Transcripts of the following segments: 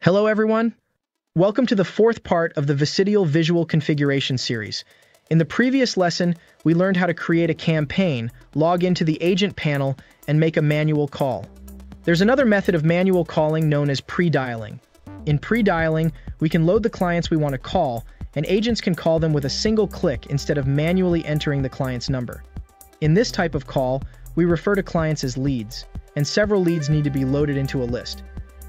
Hello everyone! Welcome to the fourth part of the Vicidial visual configuration series. In the previous lesson, we learned how to create a campaign, log into the agent panel, and make a manual call. There's another method of manual calling known as pre-dialing. In pre-dialing, we can load the clients we want to call, and agents can call them with a single click instead of manually entering the client's number. In this type of call, we refer to clients as leads, and several leads need to be loaded into a list.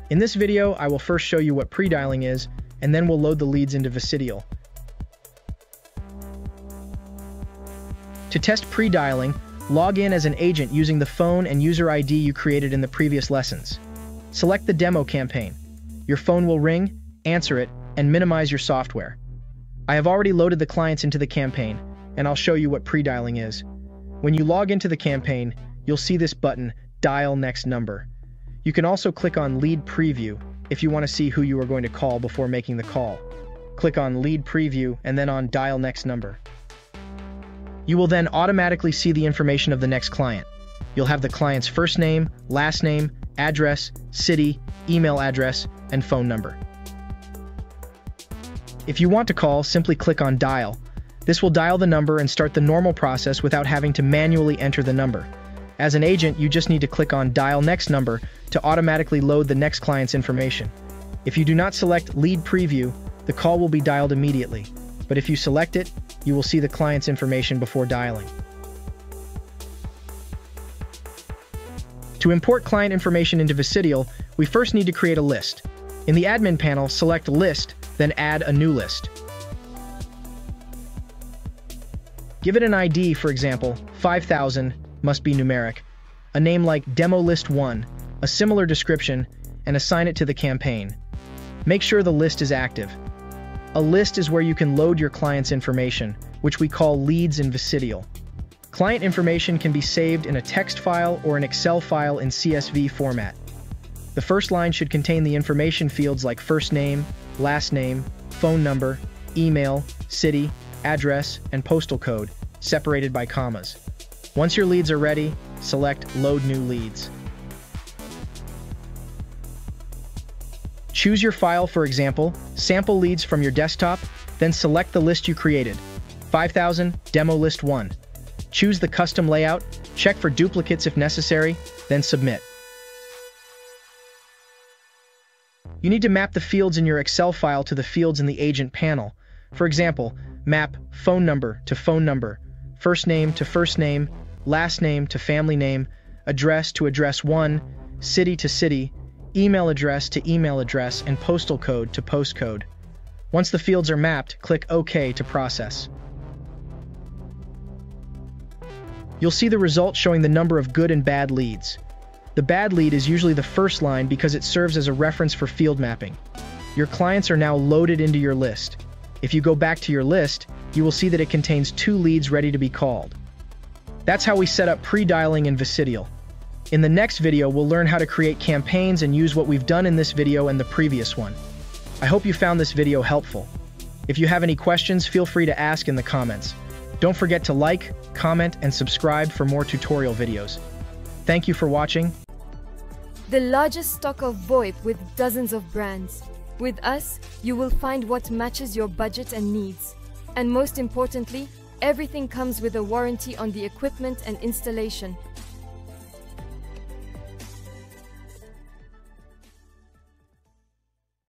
In this video, I will first show you what pre-dialing is, and then we'll load the leads into Vicidial. To test pre-dialing, log in as an agent using the phone and user ID you created in the previous lessons. Select the demo campaign. Your phone will ring, answer it, and minimize your software. I have already loaded the clients into the campaign, and I'll show you what pre-dialing is. When you log into the campaign, you'll see this button, Dial Next Number. You can also click on Lead Preview if you want to see who you are going to call before making the call. Click on Lead Preview and then on Dial Next Number. You will then automatically see the information of the next client. You'll have the client's first name, last name, address, city, email address, and phone number. If you want to call, simply click on Dial. This will dial the number and start the normal process without having to manually enter the number. As an agent, you just need to click on Dial Next Number to automatically load the next client's information. If you do not select Lead Preview, the call will be dialed immediately. But if you select it, you will see the client's information before dialing. To import client information into Vicidial, we first need to create a list. In the admin panel, select List, then add a new list. Give it an ID, for example, 5000, must be numeric, a name like Demo List 1, a similar description, and assign it to the campaign. Make sure the list is active. A list is where you can load your client's information, which we call leads in Vicidial. Client information can be saved in a text file or an Excel file in CSV format. The first line should contain the information fields like first name, last name, phone number, email, city, address, and postal code, separated by commas. Once your leads are ready, select Load New Leads. Choose your file, for example, sample leads from your desktop, then select the list you created, 5000 Demo List 1. Choose the custom layout, check for duplicates if necessary, then submit. You need to map the fields in your Excel file to the fields in the agent panel. For example, map phone number to phone number, first name to first name, last name to family name, address to address 1, city to city, email address to email address, and postal code to postcode. Once the fields are mapped, click OK to process. You'll see the result showing the number of good and bad leads. The bad lead is usually the first line because it serves as a reference for field mapping. Your clients are now loaded into your list. If you go back to your list, you will see that it contains 2 leads ready to be called. That's how we set up pre-dialing in Vicidial. In the next video, we'll learn how to create campaigns and use what we've done in this video and the previous one. I hope you found this video helpful. If you have any questions, feel free to ask in the comments. Don't forget to like, comment, and subscribe for more tutorial videos. Thank you for watching. The largest stock of VoIP with dozens of brands. With us, you will find what matches your budget and needs. And most importantly, everything comes with a warranty on the equipment and installation.